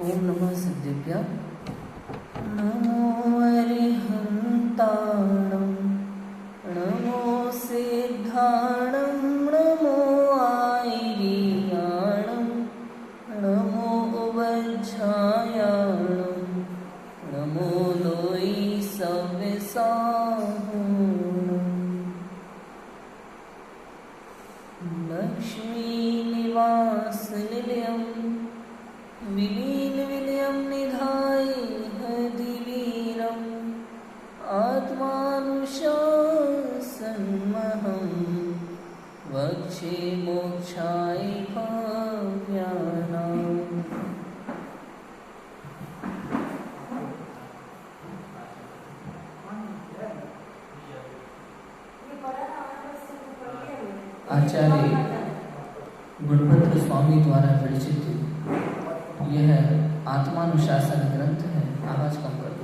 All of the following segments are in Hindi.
ओम नमः सिद्धेभ्यः। नमो अरिहन्ताणं नमो सिद्धाणं नमो आयर्याणं नमो उवज्झायाणं नमो लोई सव्यसाहुणं लक्ष्मीनिवासनिलयं विलीनविलयं निधाय हदिवीरम् आत्मानुशासनमहं वक्षे मोक्षाय भव्यानाम्। आचार्य गुणभद्र स्वामी द्वारा विरचित यह आत्मानुशासन ग्रंथ है। आवाज कम कर दो।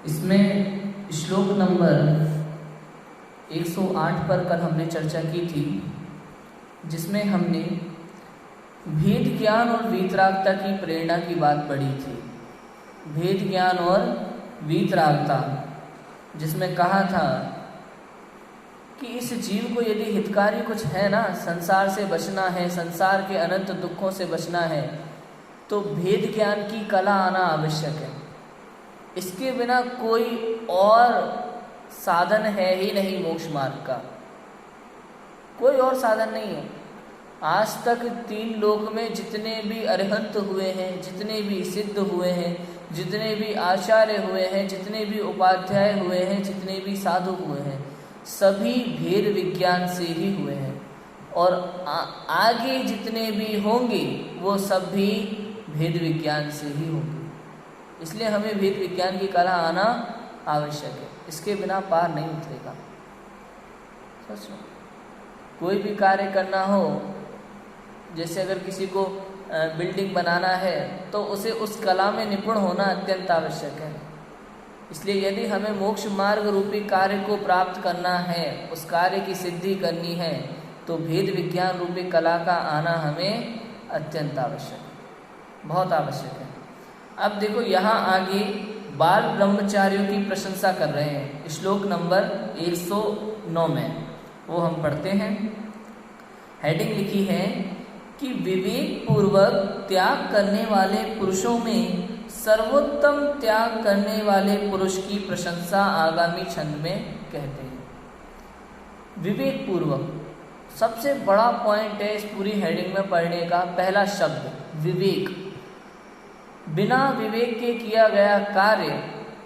इसमें श्लोक नंबर 108 पर कल हमने चर्चा की थी, जिसमें हमने भेद ज्ञान और वीतरागता की प्रेरणा की बात पढ़ी थी। भेद ज्ञान और वीतरागता, जिसमें कहा था कि इस जीव को यदि हितकारी कुछ है ना, संसार से बचना है, संसार के अनंत दुखों से बचना है, तो भेद ज्ञान की कला आना आवश्यक है। इसके बिना कोई और साधन है ही नहीं। मोक्ष मार्ग का कोई और साधन नहीं है। आज तक 3 लोक में जितने भी अरिहंत हुए हैं, जितने भी सिद्ध हुए हैं, जितने भी आचार्य हुए हैं, जितने भी उपाध्याय हुए हैं, जितने भी साधु हुए हैं, सभी भेद विज्ञान से ही हुए हैं। और आगे जितने भी होंगे वो सब भी भेद विज्ञान से ही होंगे। इसलिए हमें भेद विज्ञान की कला आना आवश्यक है। इसके बिना पार नहीं उतरेगा। सोचो, कोई भी कार्य करना हो, जैसे अगर किसी को बिल्डिंग बनाना है तो उसे उस कला में निपुण होना अत्यंत आवश्यक है। इसलिए यदि हमें मोक्ष मार्ग रूपी कार्य को प्राप्त करना है, उस कार्य की सिद्धि करनी है, तो भेद विज्ञान रूपी कला का आना हमें अत्यंत आवश्यक है, बहुत आवश्यक है। अब देखो, यहाँ आगे बाल ब्रह्मचारियों की प्रशंसा कर रहे हैं। श्लोक नंबर 109 में वो हम पढ़ते हैं। हेडिंग लिखी है कि विवेक पूर्वक त्याग करने वाले पुरुषों में सर्वोत्तम त्याग करने वाले पुरुष की प्रशंसा आगामी छंद में कहते हैं। विवेक पूर्वक सबसे बड़ा पॉइंट है इस पूरी हेडिंग में पढ़ने का। पहला शब्द विवेक। बिना विवेक के किया गया कार्य,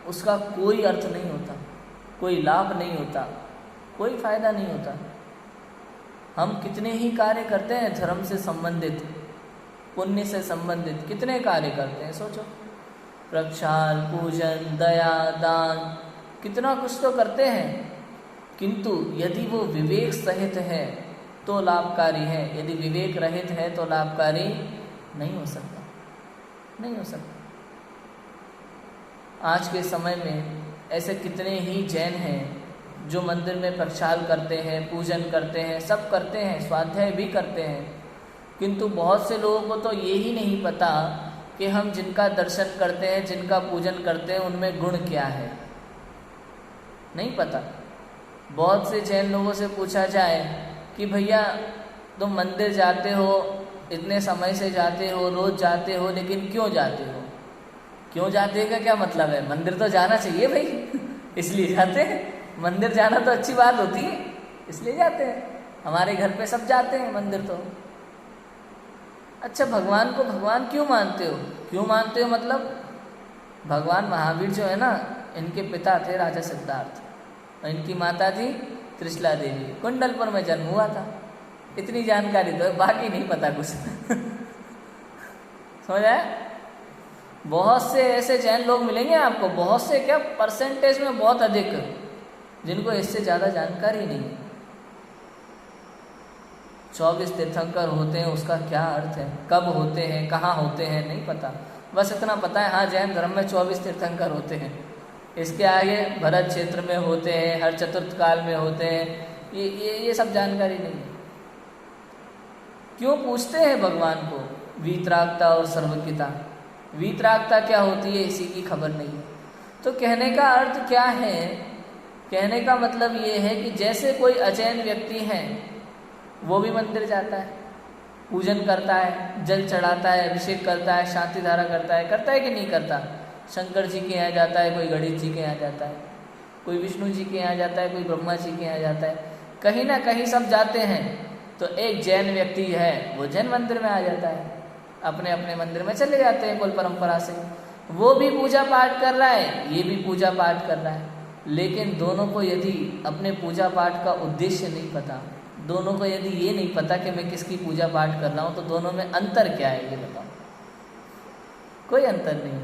उसका कोई अर्थ नहीं होता, कोई लाभ नहीं होता, कोई फायदा नहीं होता। हम कितने ही कार्य करते हैं धर्म से संबंधित, पुण्य से संबंधित, कितने कार्य करते हैं। सोचो, प्रक्षाल, पूजन, दया, दान, कितना कुछ तो करते हैं, किंतु यदि वो विवेक सहित है तो लाभकारी है, यदि विवेक रहित है तो लाभकारी नहीं हो सकता, नहीं हो सकता। आज के समय में ऐसे कितने ही जैन हैं जो मंदिर में प्रक्षाल करते हैं, पूजन करते हैं, सब करते हैं, स्वाध्याय भी करते हैं, किंतु बहुत से लोगों को तो ये ही नहीं पता कि हम जिनका दर्शन करते हैं, जिनका पूजन करते हैं, उनमें गुण क्या है, नहीं पता। बहुत से जैन लोगों से पूछा जाए कि भैया तुम मंदिर जाते हो, इतने समय से जाते हो, रोज जाते हो, लेकिन क्यों जाते हो? क्यों जाते का क्या मतलब है? मंदिर तो जाना चाहिए भाई, इसलिए जाते हैं। मंदिर जाना तो अच्छी बात होती है, इसलिए जाते हैं। हमारे घर पे सब जाते हैं मंदिर तो। अच्छा, भगवान को भगवान क्यों मानते हो? क्यों मानते हो मतलब, भगवान महावीर जो है ना, इनके पिता थे राजा सिद्धार्थ और इनकी माता थी त्रिशला देवी। कुंडलपुर में जन्म हुआ था। इतनी जानकारी तो है, बाकी नहीं पता कुछ। समझ आया? बहुत से ऐसे जैन लोग मिलेंगे आपको, बहुत से क्या, परसेंटेज में बहुत अधिक, जिनको इससे ज़्यादा जानकारी नहीं है। 24 तीर्थंकर होते हैं, उसका क्या अर्थ है, कब होते हैं, कहाँ होते हैं, नहीं पता। बस इतना पता है, हाँ जैन धर्म में 24 तीर्थंकर होते हैं। इसके आगे भरत क्षेत्र में होते हैं, हर चतुर्थ काल में होते हैं, ये सब जानकारी नहीं है। क्यों पूछते हैं भगवान को वीतरागता और सर्वज्ञता? वीतरागता क्या होती है इसी की खबर नहीं है। तो कहने का अर्थ क्या है? कहने का मतलब ये है कि जैसे कोई अचैन व्यक्ति है, वो भी मंदिर जाता है, पूजन करता है, जल चढ़ाता है, अभिषेक करता है, शांति धारा करता है कि नहीं करता? शंकर जी के यहाँ जाता है, कोई गणेश जी के यहाँ जाता है, कोई विष्णु जी के यहाँ जाता है, कोई ब्रह्मा जी के यहाँ जाता है, कहीं ना कहीं सब जाते हैं। तो एक जैन व्यक्ति है, वो जैन मंदिर में आ जाता है, अपने अपने मंदिर में चले जाते हैं कुल परंपरा से। वो भी पूजा पाठ कर रहा है, ये भी पूजा पाठ कर रहा है, लेकिन दोनों को यदि अपने पूजा पाठ का उद्देश्य नहीं पता, दोनों को यदि ये नहीं पता कि मैं किसकी पूजा पाठ कर रहा हूँ, तो दोनों में अंतर क्या है ये बताओ? कोई अंतर नहीं।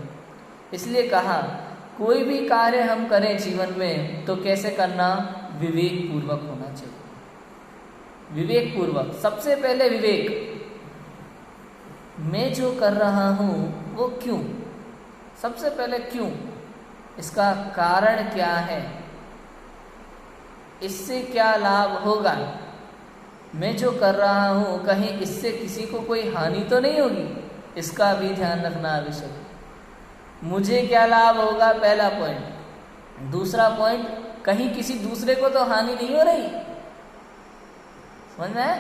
इसलिए कहा कोई भी कार्य हम करें जीवन में तो कैसे करना? विवेक पूर्वक होना चाहिए। विवेक पूर्वक, सबसे पहले विवेक, मैं जो कर रहा हूँ वो क्यों? सबसे पहले क्यों, इसका कारण क्या है, इससे क्या लाभ होगा, मैं जो कर रहा हूँ कहीं इससे किसी को कोई हानि तो नहीं होगी, इसका भी ध्यान रखना आवश्यक है। मुझे क्या लाभ होगा, पहला पॉइंट। दूसरा पॉइंट, कहीं किसी दूसरे को तो हानि नहीं हो रही, समझ में है?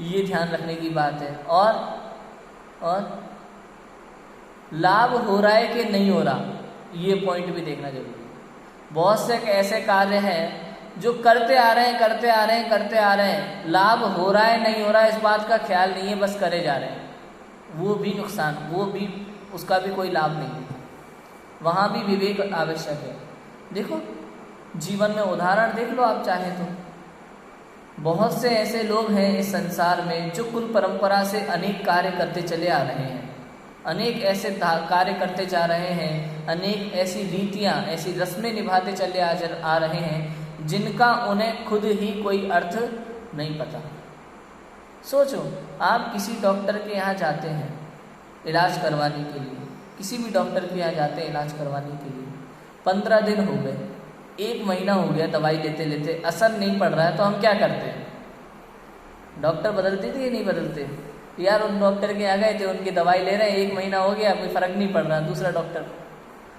ये ध्यान रखने की बात है। और लाभ हो रहा है कि नहीं हो रहा, ये पॉइंट भी देखना जरूरी है। बहुत से ऐसे कार्य हैं जो करते आ रहे हैं, लाभ हो रहा है नहीं हो रहा है इस बात का ख्याल नहीं है, बस करे जा रहे हैं, वो भी नुकसान, वो भी, उसका भी कोई लाभ नहीं है। वहाँ भी विवेक आवश्यक है। देखो जीवन में उदाहरण देख लो आप चाहे तो, बहुत से ऐसे लोग हैं इस संसार में जो कुल परंपरा से अनेक कार्य करते चले आ रहे हैं, अनेक ऐसे कार्य करते जा रहे हैं, अनेक ऐसी रीतियाँ, ऐसी रस्में निभाते चले आ रहे हैं जिनका उन्हें खुद ही कोई अर्थ नहीं पता। सोचो, आप किसी डॉक्टर के यहाँ जाते हैं इलाज करवाने के लिए, किसी भी डॉक्टर के यहाँ जाते हैं इलाज करवाने के लिए, 15 दिन हो गए, 1 महीना हो गया दवाई लेते लेते, असर नहीं पड़ रहा है, तो हम क्या करते हैं? डॉक्टर बदलते थे या नहीं बदलते? यार उन डॉक्टर के यहाँ गए थे, उनकी दवाई ले रहे हैं, 1 महीना हो गया, कोई फ़र्क नहीं पड़ रहा, दूसरा डॉक्टर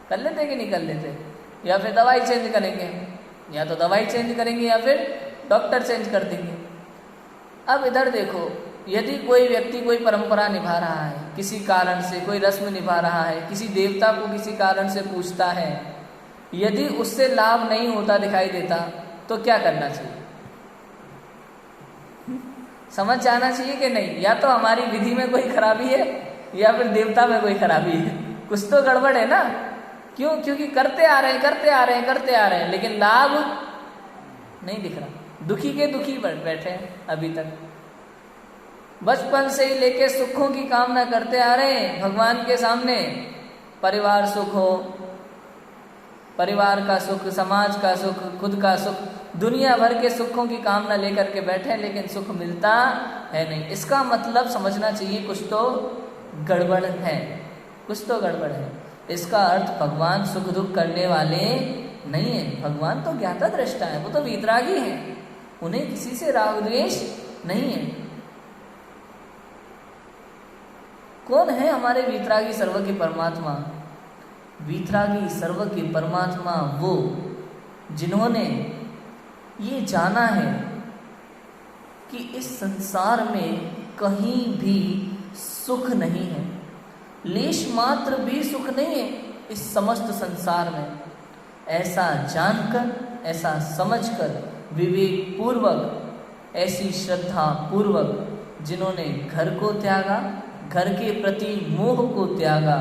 कर लेते कि नहीं कर लेते? या फिर दवाई चेंज करेंगे, या तो दवाई चेंज करेंगे या फिर डॉक्टर चेंज कर देंगे। अब इधर देखो, यदि कोई व्यक्ति कोई परंपरा निभा रहा है, किसी कारण से कोई रस्म निभा रहा है, किसी देवता को किसी कारण से पूजता है, यदि उससे लाभ नहीं होता दिखाई देता तो क्या करना चाहिए? समझ जाना चाहिए कि नहीं? या तो हमारी विधि में कोई खराबी है या फिर देवता में कोई खराबी है, कुछ तो गड़बड़ है ना। क्यों? क्योंकि करते आ रहे हैं लेकिन लाभ नहीं दिख रहा, दुखी के दुखी बैठे हैं अभी तक। बचपन से ही लेके सुखों की कामना करते आ रहे हैं भगवान के सामने, परिवार सुख हो, परिवार का सुख, समाज का सुख, खुद का सुख, दुनिया भर के सुखों की कामना लेकर के बैठे हैं, लेकिन सुख मिलता है नहीं। इसका मतलब समझना चाहिए कुछ तो गड़बड़ है, कुछ तो गड़बड़ है। इसका अर्थ भगवान सुख दुख करने वाले नहीं है, भगवान तो ज्ञाता दृष्टा है, वो तो वीतरागी है, उन्हें किसी से राग द्वेष नहीं है। कौन है हमारे वीतरागी सर्वज्ञ परमात्मा? वीतरागी सर्वज्ञ परमात्मा वो जिन्होंने ये जाना है कि इस संसार में कहीं भी सुख नहीं है, लेश मात्र भी सुख नहीं है इस समस्त संसार में। ऐसा जानकर, ऐसा समझकर, विवेक पूर्वक, ऐसी श्रद्धा पूर्वक जिन्होंने घर को त्यागा, घर के प्रति मोह को त्यागा,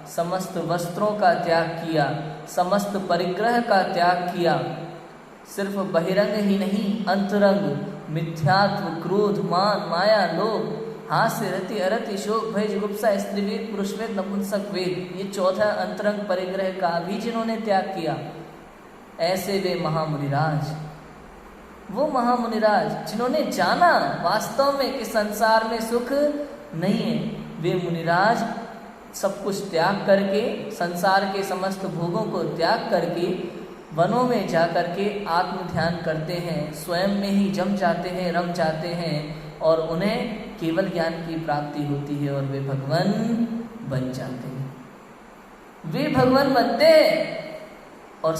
समस्त वस्त्रों का त्याग किया, समस्त परिग्रह का त्याग किया, सिर्फ बहिरंग ही नहीं अंतरंग मिथ्यात्व, क्रोध, मान, माया, लोभ, हास्य, रति, अरति, शोक, भय, जुगुप्सा, स्त्रीवेद, पुरुषवेद, नपुंसक वेद, ये चौथा अंतरंग परिग्रह का भी जिन्होंने त्याग किया, ऐसे वे महामुनिराज, वो महामुनिराज जिन्होंने जाना वास्तव में कि संसार में सुख नहीं है, वे मुनिराज सब कुछ त्याग करके, संसार के समस्त भोगों को त्याग करके वनों में जा कर के आत्म ध्यान करते हैं, स्वयं में ही जम जाते हैं, रम जाते हैं, और उन्हें केवल ज्ञान की प्राप्ति होती है और वे भगवान बन जाते हैं। वे भगवान बनते हैं और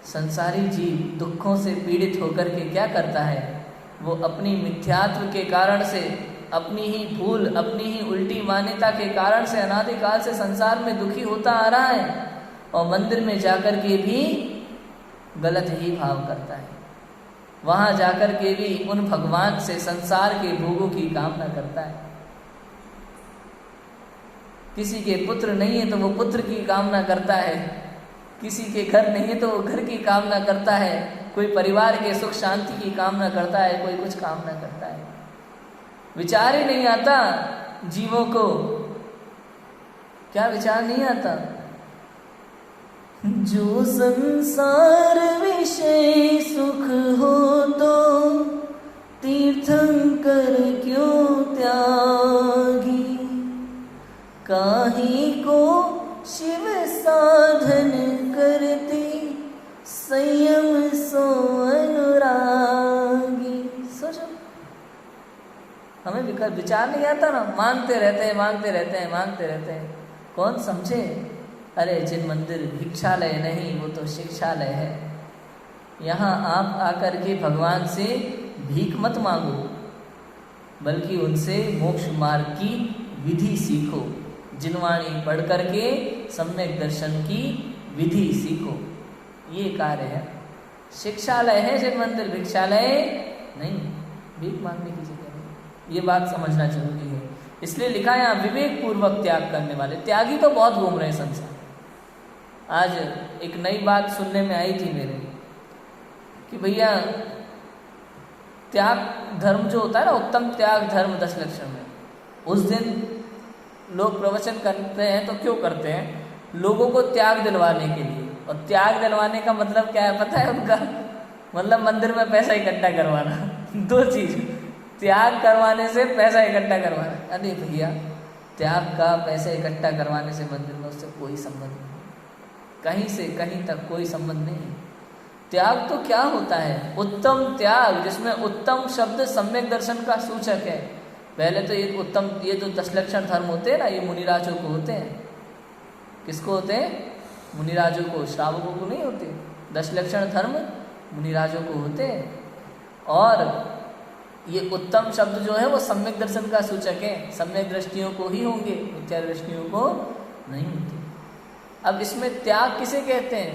संसारी जीव दुखों से पीड़ित होकर के क्या करता है, वो अपनी मिथ्यात्व के कारण से, अपनी ही भूल, अपनी ही उल्टी मान्यता के कारण से अनादिकाल से संसार में दुखी होता आ रहा है और मंदिर में जाकर के भी गलत ही भाव करता है। वहां जाकर के भी उन भगवान से संसार के भोगों की कामना करता है। किसी के पुत्र नहीं है तो वो पुत्र की कामना करता है, किसी के घर नहीं है तो वो घर की कामना करता है, कोई परिवार के सुख शांति की कामना करता है, कोई कुछ कामना करता है। विचार ही नहीं आता जीवों को, क्या विचार नहीं आता? जो संसार विषय सुख हो तो तीर्थंकर क्यों त्यागी, काहे को शिव साधन करते संयम सो अनुरागी। सोचो, हमें विचार नहीं आता ना, मांगते रहते हैं। कौन समझे? अरे जिन मंदिर भिक्षालय नहीं वो तो शिक्षालय है। यहाँ आप आकर के भगवान से भीख मत मांगो, बल्कि उनसे मोक्ष मार्ग की विधि सीखो। जिनवाणी पढ़ करके सम्यक दर्शन की विधि सीखो, ये कार्य है। शिक्षालय है जिन मंदिर, भिक्षालय नहीं, भीख मांगने की जगह नहीं। ये बात समझना जरूरी है। इसलिए लिखा है यहाँ विवेक पूर्वक त्याग करने वाले। त्यागी तो बहुत घूम रहे हैं संसार। आज एक नई बात सुनने में आई थी मेरे कि भैया त्याग धर्म जो होता है ना, उत्तम त्याग धर्म 10 लक्षण में, उस दिन लोग प्रवचन करते हैं तो क्यों करते हैं? लोगों को त्याग दिलवाने के लिए। और त्याग दिलवाने का मतलब क्या है पता है उनका? मतलब मंदिर में पैसा इकट्ठा करवाना। 2 चीज, त्याग करवाने से पैसा इकट्ठा करवाना। अरे भैया, त्याग का पैसा इकट्ठा करवाने से मंदिर में उससे कोई संबंध नहीं, कहीं से कहीं तक कोई संबंध नहीं। त्याग तो क्या होता है? उत्तम त्याग, जिसमें उत्तम शब्द सम्यक दर्शन का सूचक है। पहले तो ये उत्तम, ये जो 10 लक्षण धर्म होते हैं ना, ये मुनिराजों को होते हैं। किसको होते हैं? मुनिराजों को, श्रावकों को नहीं होते। 10 लक्षण धर्म मुनिराजों को होते हैं। और ये उत्तम शब्द जो है वो सम्यक दर्शन का सूचक है। सम्यक दृष्टियों को ही होंगे, मिथ्या दृष्टियों को नहीं होते। अब इसमें त्याग किसे कहते हैं?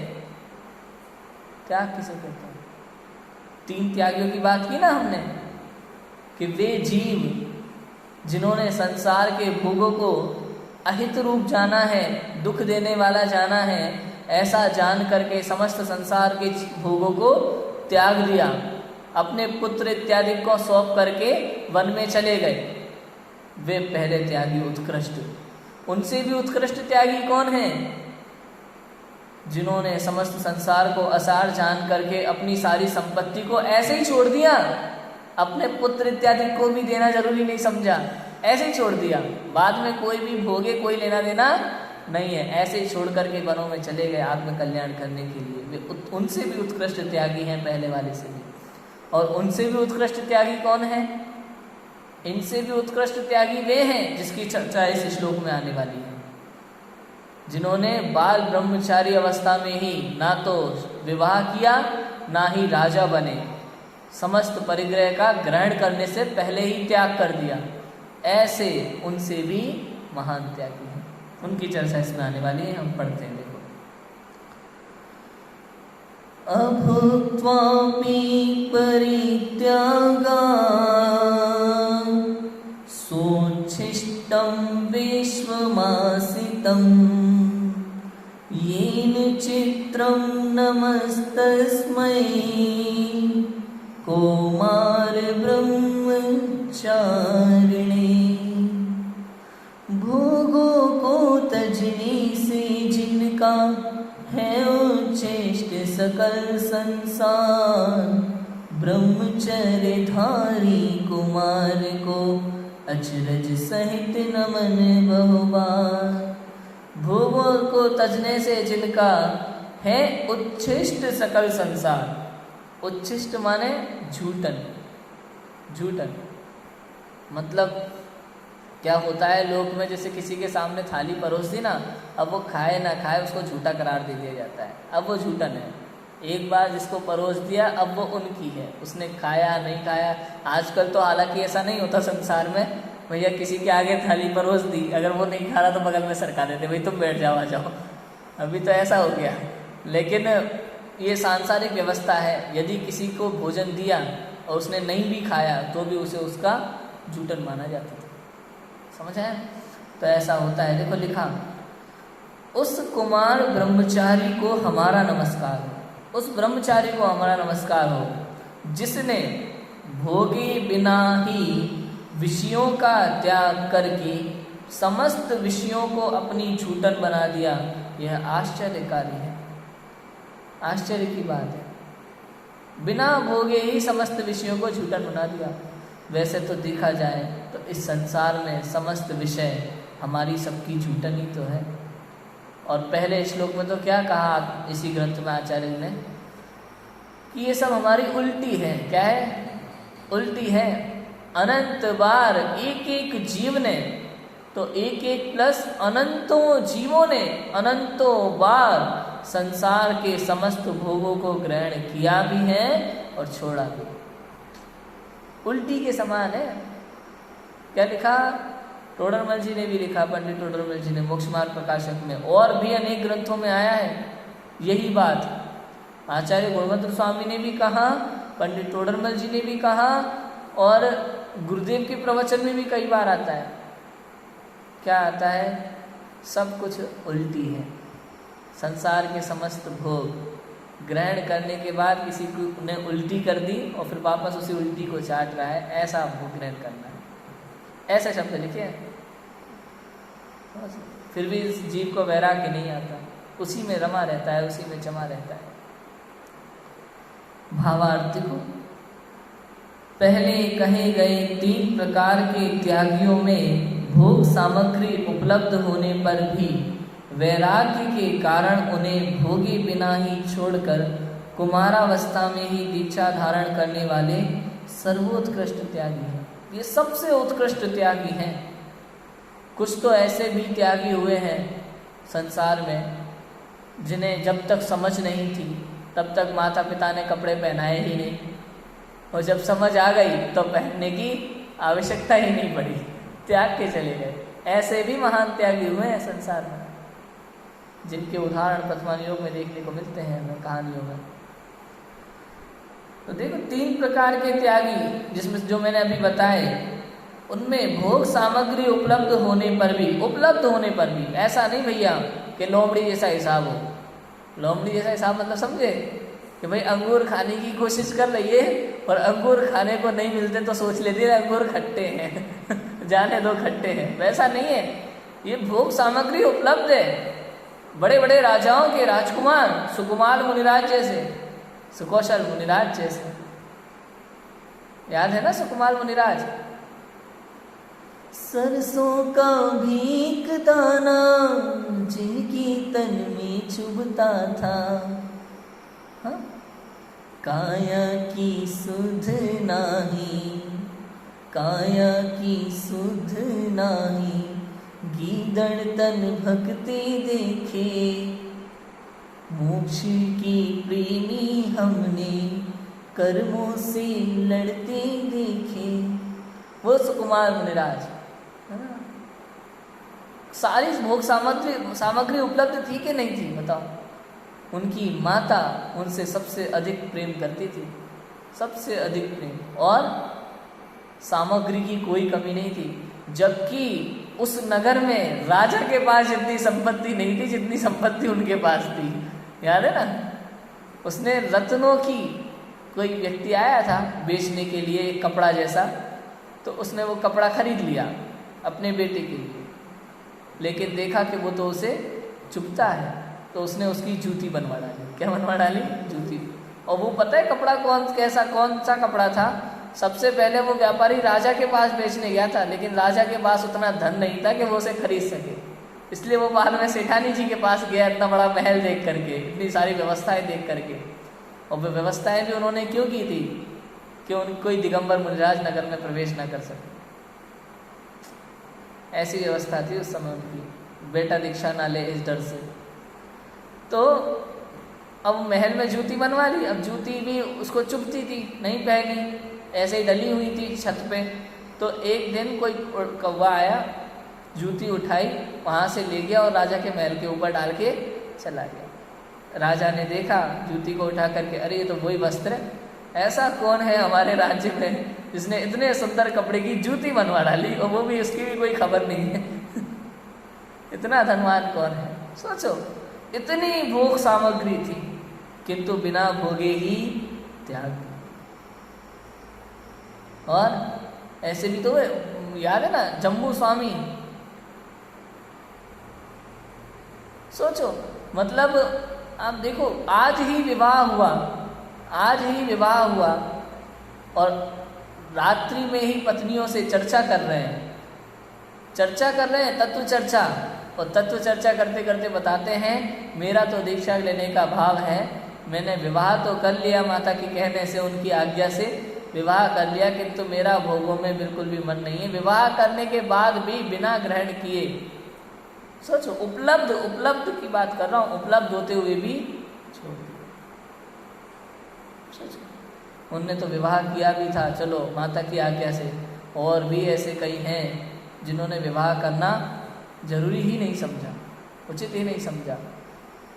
त्याग किसे कहते हैं? 3 त्यागियों की बात की ना हमने, कि वे जीव जिन्होंने संसार के भोगों को अहित रूप जाना है, दुख देने वाला जाना है, ऐसा जान करके समस्त संसार के भोगों को त्याग दिया, अपने पुत्र इत्यादि को सौंप करके वन में चले गए, वे पहले त्यागी उत्कृष्ट। उनसे भी उत्कृष्ट त्यागी कौन है? जिन्होंने समस्त संसार को असार जान करके अपनी सारी संपत्ति को ऐसे ही छोड़ दिया, अपने पुत्र इत्यादि को भी देना जरूरी नहीं समझा, ऐसे ही छोड़ दिया। बाद में कोई भी भोगे, कोई लेना देना नहीं है, ऐसे ही छोड़ करके वनों में चले गए आत्म कल्याण करने के लिए। वे उनसे भी उत्कृष्ट त्यागी हैं, पहले वाले से भी। और उनसे भी उत्कृष्ट त्यागी कौन है? इनसे भी उत्कृष्ट त्यागी वे हैं जिसकी चर्चा इस श्लोक में आने वाली है, जिन्होंने बाल ब्रह्मचारी अवस्था में ही ना तो विवाह किया, ना ही राजा बने, समस्त परिग्रह का ग्रहण करने से पहले ही त्याग कर दिया। ऐसे उनसे भी महान त्यागी हैं, उनकी चर्चा इसमें आने वाली है। हम पढ़ते हैं, देखो। अभुक्त्वापि परित्यागा सोच्छिष्टं विश्वमासितं येन चित्रं नमस्तस्मै कौमार ब्रह्मचारिणे। भोगों को तजने से जिनका है उच्छिष्ट सकल संसार, ब्रह्मचर्य धारी कुमार को अचरज सहित नमन बहुबार। भोगों को तजने से जिनका है उच्छिष्ट सकल संसार, उच्छिष्ट माने झूठन, झूठन मतलब क्या होता है लोक में, जैसे किसी के सामने थाली परोस दी ना, अब वो खाए ना खाए उसको झूठा करार दे दिया जाता है, अब वो झूठन है। एक बार जिसको परोस दिया अब वो उनकी है, उसने खाया नहीं खाया। आजकल तो हालांकि ऐसा नहीं होता संसार में, भैया किसी के आगे थाली परोस दी, अगर वो नहीं खा रहा तो बगल में सरका देते, भाई तुम बैठ जाओ आ जाओ। अभी तो ऐसा हो गया, लेकिन ये सांसारिक व्यवस्था है। यदि किसी को भोजन दिया और उसने नहीं भी खाया तो भी उसे उसका झूठन माना जाता था, समझ आया? तो ऐसा होता है। देखो लिखा, उस कुमार ब्रह्मचारी को हमारा नमस्कार हो, उस ब्रह्मचारी को हमारा नमस्कार हो जिसने भोगे बिना ही विषयों का त्याग करके समस्त विषयों को अपनी झूठन बना दिया। यह आश्चर्यकारी है, आश्चर्य की बात है। बिना भोगे ही समस्त विषयों को झूठन बना दिया। वैसे तो देखा जाए तो इस संसार में समस्त विषय हमारी सबकी झूठन ही तो है। और पहले श्लोक में तो क्या कहा इसी ग्रंथ में आचार्य ने, कि ये सब हमारी उल्टी है। क्या है? उल्टी है। अनंत बार एक एक जीव ने, तो एक एक प्लस अनंतों जीवों ने अनंतों बार संसार के समस्त भोगों को ग्रहण किया भी है और छोड़ा भी। उल्टी के समान है। क्या लिखा? टोडरमल जी ने भी लिखा, पंडित टोडरमल जी ने मोक्ष मार्ग प्रकाशक में, और भी अनेक ग्रंथों में आया है यही बात। आचार्य गुणवंत स्वामी ने भी कहा, पंडित टोडरमल जी ने भी कहा, और गुरुदेव के प्रवचन में भी कई बार आता है। क्या आता है? सब कुछ उल्टी है। संसार के समस्त भोग ग्रहण करने के बाद किसी को ने उल्टी कर दी और फिर वापस उसी उल्टी को चाट रहा है, ऐसा भोग ग्रहण करना है। ऐसे शब्द लिखे हैं। फिर भी इस जीव को वैराग्य नहीं आता, उसी में रमा रहता है, उसी में जमा रहता है। भावार्थ को पहले कहे गए 3 प्रकार के त्यागियों में भोग सामग्री उपलब्ध होने पर भी वैराग्य के कारण उन्हें भोगे बिना ही छोड़कर कुमारावस्था में ही दीक्षा धारण करने वाले सर्वोत्कृष्ट त्यागी हैं। ये सबसे उत्कृष्ट त्यागी हैं। कुछ तो ऐसे भी त्यागी हुए हैं संसार में जिन्हें जब तक समझ नहीं थी तब तक माता पिता ने कपड़े पहनाए ही नहीं, और जब समझ आ गई तो पहनने की आवश्यकता ही नहीं पड़ी, त्याग के चले गए। ऐसे भी महान त्यागी हुए हैं संसार में, जिनके उदाहरण पद्मानियोग में देखने को मिलते हैं, हमें कहानियों में। तो देखो 3 प्रकार के त्यागी जिसमें जो मैंने अभी बताए, उनमें भोग सामग्री उपलब्ध होने पर भी, ऐसा नहीं भैया कि लोमड़ी जैसा हिसाब हो। लोमड़ी जैसा हिसाब मतलब समझे कि भाई अंगूर खाने की कोशिश कर रही है और अंगूर खाने को नहीं मिलते तो सोच लेती है अंगूर खट्टे हैं जाने दो खट्टे हैं, वैसा नहीं है। ये भोग सामग्री उपलब्ध है। बड़े बड़े राजाओं के राजकुमार, सुकुमार मुनिराज जैसे, सुकौशल मुनिराज जैसे, याद है ना सुकुमार मुनिराज? सरसों का भीग दाना जिनकी तन में चुभता था, हाँ? काया की सुध नाही, काया की सुध नाही, गीदड़ तन भक्ति देखे, मोक्ष की प्रेमी हमने कर्मों से लड़ते देखे। वो सुकुमार मुनिराज, है ना? सारी भोग सामग्री उपलब्ध थी कि नहीं थी बताओ? उनकी माता उनसे सबसे अधिक प्रेम करती थी, सबसे अधिक प्रेम, और सामग्री की कोई कमी नहीं थी। जबकि उस नगर में राजा के पास इतनी संपत्ति नहीं थी जितनी संपत्ति उनके पास थी। याद है ना? उसने रत्नों की, कोई व्यक्ति आया था बेचने के लिए एक कपड़ा जैसा, तो उसने वो कपड़ा खरीद लिया अपने बेटे के लिए, लेकिन देखा कि वो तो उसे चुभता है, तो उसने उसकी जूती बनवा डाली। क्या बनवा डाली? जूती। और वो पता है कपड़ा कौन सा कपड़ा था? सबसे पहले वो व्यापारी राजा के पास बेचने गया था, लेकिन राजा के पास उतना धन नहीं था कि वो उसे खरीद सके, इसलिए वो बाद में सेठानी जी के पास गया, इतना बड़ा महल देख करके, इतनी सारी व्यवस्थाएं देख करके। और वो व्यवस्थाएं भी उन्होंने क्यों की थी कि कोई दिगंबर मुनिराज नगर में प्रवेश न कर सके। ऐसी व्यवस्था थी उस समय उनकी, बेटा दीक्षा ना ले इस डर से। तो अब महल में जूती बनवा ली, अब जूती भी उसको चुभती थी, नहीं पहनी, ऐसे ही डली हुई थी छत पे। तो एक दिन कोई कौवा आया, जूती उठाई, वहाँ से ले गया और राजा के महल के ऊपर डाल के चला गया। राजा ने देखा जूती को उठा करके, अरे ये तो वही वस्त्र है, ऐसा कौन है हमारे राज्य में जिसने इतने सुंदर कपड़े की जूती बनवा डाली, और वो भी उसकी भी कोई खबर नहीं है। इतना धनवान कौन है, सोचो। इतनी भोग सामग्री थी, किंतु बिना भोगे ही त्याग। और ऐसे भी तो याद है ना, जम्बू स्वामी, सोचो। मतलब आप देखो, आज ही विवाह हुआ और रात्रि में ही पत्नियों से चर्चा कर रहे हैं तत्व चर्चा। और तत्व चर्चा करते करते बताते हैं, मेरा तो दीक्षा लेने का भाव है, मैंने विवाह तो कर लिया, माता के कहने से, उनकी आज्ञा से विवाह कर लिया, किंतु मेरा भोगों में बिल्कुल भी मन नहीं है। विवाह करने के बाद भी बिना ग्रहण किए, सोचो, उपलब्ध की बात कर रहा हूँ, उपलब्ध होते हुए भी छोड़ दिया। सोचो, उनने तो विवाह किया भी था, चलो माता की आज्ञा से। और भी ऐसे कई हैं जिन्होंने विवाह करना जरूरी ही नहीं समझा, उचित ही नहीं समझा।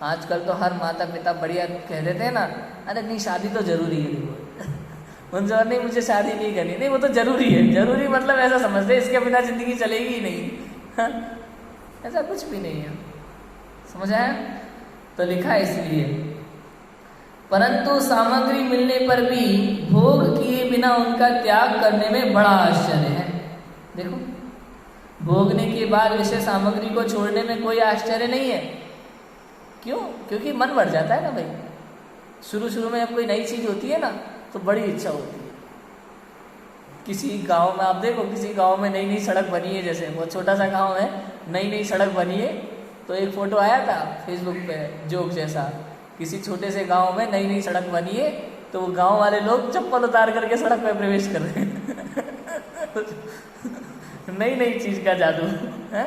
आजकल तो हर माता पिता बढ़िया कह देते हैं ना, अरे नहीं शादी तो जरूरी है, उनसे नहीं मुझे शादी नहीं करनी, नहीं वो तो जरूरी है। जरूरी मतलब ऐसा समझते इसके बिना जिंदगी चलेगी ही नहीं। ऐसा कुछ भी नहीं है, समझ आया? तो लिखा इसलिए, परंतु सामग्री मिलने पर भी भोग किए बिना उनका त्याग करने में बड़ा आश्चर्य है। देखो, भोगने के बाद विषय सामग्री को छोड़ने में कोई आश्चर्य नहीं है। क्यों? क्योंकि मन बढ़ जाता है ना भाई। शुरू में अब कोई नई चीज होती है ना, तो बड़ी इच्छा होती है। किसी गांव में आप देखो, किसी गांव में नई सड़क बनी है, जैसे वो छोटा सा गांव है, नई सड़क बनी है, तो एक फोटो आया था फेसबुक पे, जोक जैसा, किसी छोटे से गांव में नई सड़क बनी है, तो वो गांव वाले लोग चप्पल उतार करके सड़क पे प्रवेश कर रहे हैं। नई चीज का जादू है।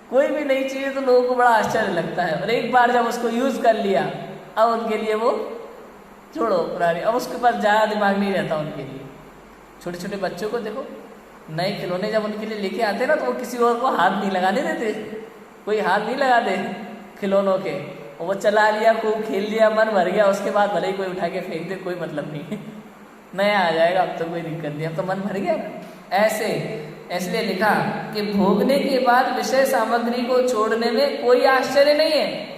कोई भी नई चीज है तो लोगों को बड़ा आश्चर्य लगता है, और एक बार जब उसको यूज कर लिया, अब उनके लिए वो छोड़ो पुरानी, अब उसके पास ज़्यादा दिमाग नहीं रहता उनके लिए। छोटे छोटे बच्चों को देखो, नए खिलौने जब उनके लिए लेके आते हैं ना, तो वो किसी और को हाथ नहीं लगाने देते, कोई हाथ नहीं लगाते खिलौनों के। और वो चला लिया, खूब खेल लिया, मन भर गया, उसके बाद भले ही कोई उठा के फेंक दे, कोई मतलब नहीं, नया आ जाएगा, अब तो कोई दिक्कत नहीं, अब तो मन भर गया। ऐसे इसलिए लिखा कि भोगने के बाद विषय सामग्री को छोड़ने में कोई आश्चर्य नहीं है।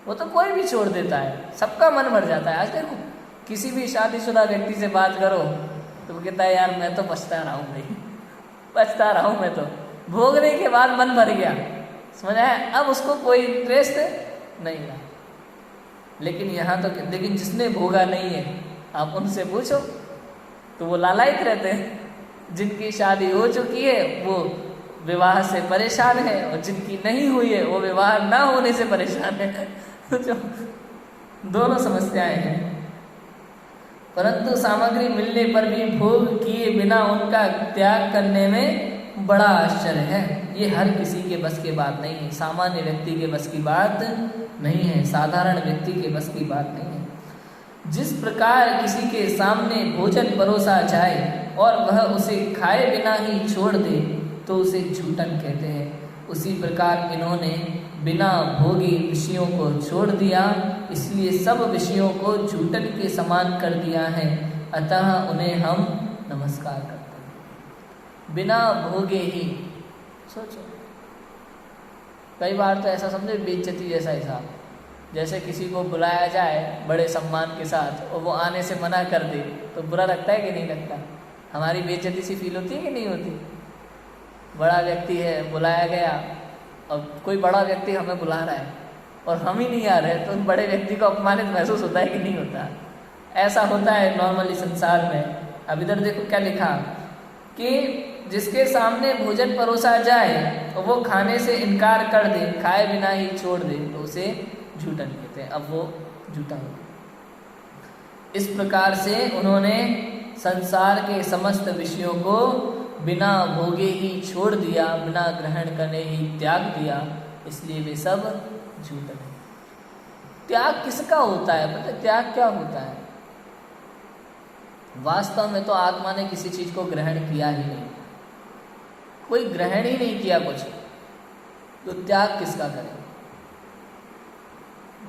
वो तो कोई भी छोड़ देता है, सबका मन भर जाता है। आज देखो, किसी भी शादीशुदा व्यक्ति से बात करो तो वो कहता है, यार मैं तो पछता रहा हूँ भाई, पछता रहा हूँ मैं तो, भोगने के बाद मन भर गया, समझ आया? अब उसको कोई इंटरेस्ट नहीं रहा। लेकिन यहाँ तो, लेकिन जिसने भोगा नहीं है, आप उनसे पूछो तो वो लालायित रहते हैं। जिनकी शादी हो चुकी है वो विवाह से परेशान है, और जिनकी नहीं हुई है वो विवाह ना होने से परेशान है। जो दोनों समस्याएं हैं। परंतु सामग्री मिलने पर भी भोग किए बिना उनका त्याग करने में बड़ा आश्चर्य है। ये हर किसी के बस की बात नहीं है, सामान्य व्यक्ति के बस की बात नहीं है, साधारण व्यक्ति के बस की बात नहीं है। जिस प्रकार किसी के सामने भोजन परोसा जाए और वह उसे खाए बिना ही छोड़ दे तो उसे झूठन कहते हैं, उसी प्रकार इन्होंने बिना भोगी विषयों को छोड़ दिया, इसलिए सब विषयों को झूठन के समान कर दिया है, अतः उन्हें हम नमस्कार करते हैं। बिना भोगे ही, सोचो, कई बार तो ऐसा समझे बेइज्जती जैसा हिसाब, जैसे किसी को बुलाया जाए बड़े सम्मान के साथ और वो आने से मना कर दे तो बुरा लगता है कि नहीं लगता? हमारी बेइज्जती सी फील होती है कि नहीं होती? बड़ा व्यक्ति है, बुलाया गया, और कोई बड़ा व्यक्ति हमें बुला रहा है और हम ही नहीं आ रहे, तो उस बड़े व्यक्ति को अपमानित महसूस होता है कि नहीं होता? ऐसा होता है नॉर्मली संसार में। अब इधर देखो क्या लिखा कि जिसके सामने भोजन परोसा जाए और वो खाने से इनकार कर दे, खाए बिना ही छोड़ दे, तो उसे झूठन कहते हैं। अब वो झूठा हो। इस प्रकार से उन्होंने संसार के समस्त विषयों को बिना भोगे ही छोड़ दिया, बिना ग्रहण करने ही त्याग दिया, इसलिए वे सब झूठ हैं। त्याग किसका होता है? पता है त्याग क्या होता है? वास्तव में तो आत्मा ने किसी चीज को ग्रहण किया ही नहीं, कोई ग्रहण ही नहीं किया कुछ, तो त्याग किसका करे?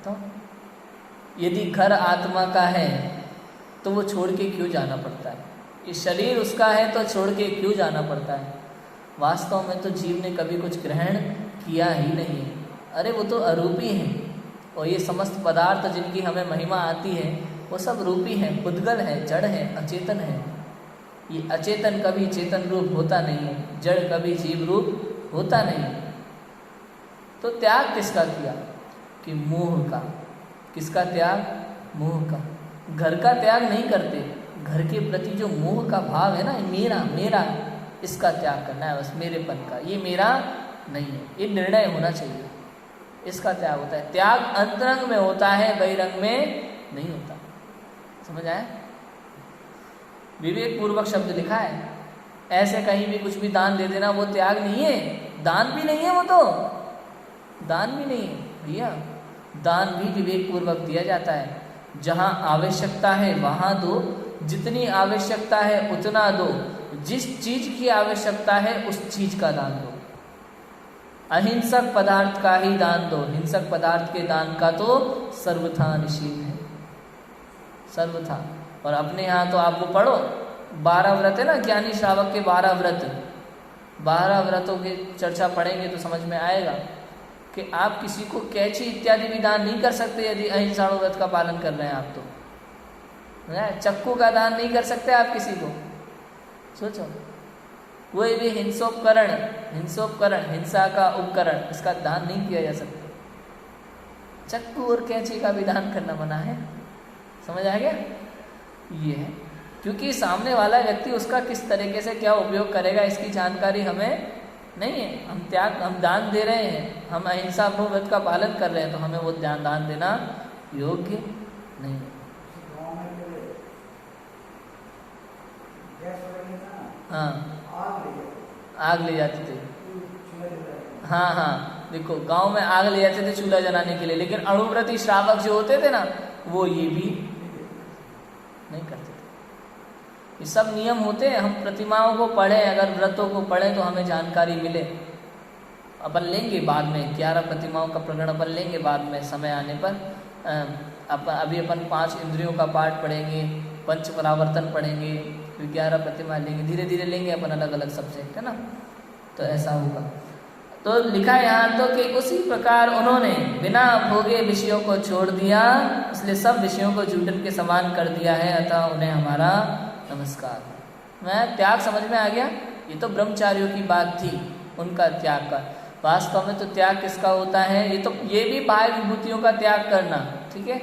तो यदि घर आत्मा का है तो वो छोड़ के क्यों जाना पड़ता है? ये शरीर उसका है तो छोड़ के क्यों जाना पड़ता है? वास्तव में तो जीव ने कभी कुछ ग्रहण किया ही नहीं है। अरे वो तो अरूपी है, और ये समस्त पदार्थ जिनकी हमें महिमा आती है वो सब रूपी है, पुद्गल है, जड़ है, अचेतन है। ये अचेतन कभी चेतन रूप होता नहीं है, जड़ कभी जीव रूप होता नहीं है। तो त्याग किसका किया? कि मोह का। किसका त्याग? मोह का। घर का त्याग नहीं करते, घर के प्रति जो मोह का भाव है ना, मेरा मेरा, इसका त्याग करना है बस, मेरेपन का, ये मेरा नहीं है, ये निर्णय होना चाहिए, इसका त्याग होता है। त्याग अंतरंग में होता है, बहिरंग में नहीं होता। समझ आया? विवेक पूर्वक शब्द लिखा है, ऐसे कहीं भी कुछ भी दान दे देना वो त्याग नहीं है, दान भी नहीं है, वो तो दान भी नहीं है भैया। दान भी विवेक पूर्वक दिया जाता है। जहाँ आवश्यकता है वहाँ दो, जितनी आवश्यकता है उतना दो, जिस चीज की आवश्यकता है उस चीज का दान दो। अहिंसक पदार्थ का ही दान दो, हिंसक पदार्थ के दान का तो सर्वथा निषेध है, सर्वथा। और अपने यहाँ तो आपको पढ़ो 12 व्रत है ना, ज्ञानी श्रावक के 12 व्रत, 12 व्रतों की चर्चा पढ़ेंगे तो समझ में आएगा कि आप किसी को कैंची इत्यादि भी दान नहीं कर सकते यदि अहिंसा व्रत का पालन कर रहे हैं आप तो। चक्कू का दान नहीं कर सकते आप किसी को, सोचो। कोई भी हिंसोपकरण, हिंसा का उपकरण, इसका दान नहीं किया जा सकता। चक्कू और कैंची का भी दान करना मना है। समझ आ गया? ये है क्योंकि सामने वाला व्यक्ति उसका किस तरीके से क्या उपयोग करेगा इसकी जानकारी हमें नहीं है। हम दान दे रहे हैं, हम अहिंसा व्रत का पालन कर रहे हैं, तो हमें वो दान देना योग्य नहीं है। हाँ, आग ले जाते थे। हाँ, देखो गांव में आग ले जाते थे चूल्हा जलाने के लिए, लेकिन अणुव्रती श्रावक जो होते थे ना, वो ये भी नहीं करते थे। ये सब नियम होते हैं। हम प्रतिमाओं को पढ़ें, अगर व्रतों को पढ़ें तो हमें जानकारी मिले। अपन लेंगे बाद में 11 प्रतिमाओं का प्रकरण अपन लेंगे बाद में समय आने पर। अभी अपन 5 इंद्रियों का पाठ पढ़ेंगे, पंच परावर्तन पढ़ेंगे, फिर 11 प्रतिमा लेंगे, धीरे धीरे लेंगे अपन अलग अलग सब्जेक्ट, है ना। तो ऐसा होगा। तो लिखा है यहाँ तो कि उसी प्रकार उन्होंने बिना भोगे विषयों को छोड़ दिया, इसलिए सब विषयों को जूठन के समान कर दिया है, अतः उन्हें हमारा नमस्कार। मैं त्याग समझ में आ गया? ये तो ब्रह्मचारियों की बात थी, उनका त्याग का। वास्तव में तो त्याग किसका होता है? ये भी बाह्य विभूतियों का त्याग करना, ठीक है।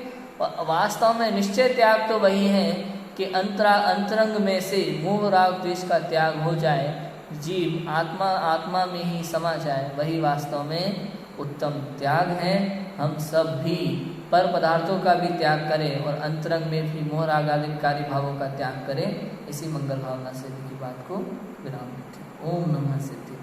वास्तव में निश्चय त्याग तो वही है कि अंतरंग में से मोह राग द्वेष का त्याग हो जाए, जीव आत्मा में ही समा जाए, वही वास्तव में उत्तम त्याग है। हम सब भी पर पदार्थों का भी त्याग करें और अंतरंग में भी मोह राग आदिकारी भावों का त्याग करें। इसी मंगल भावना से की बात को विराम देते। ओम नमः सिद्धेश्वर।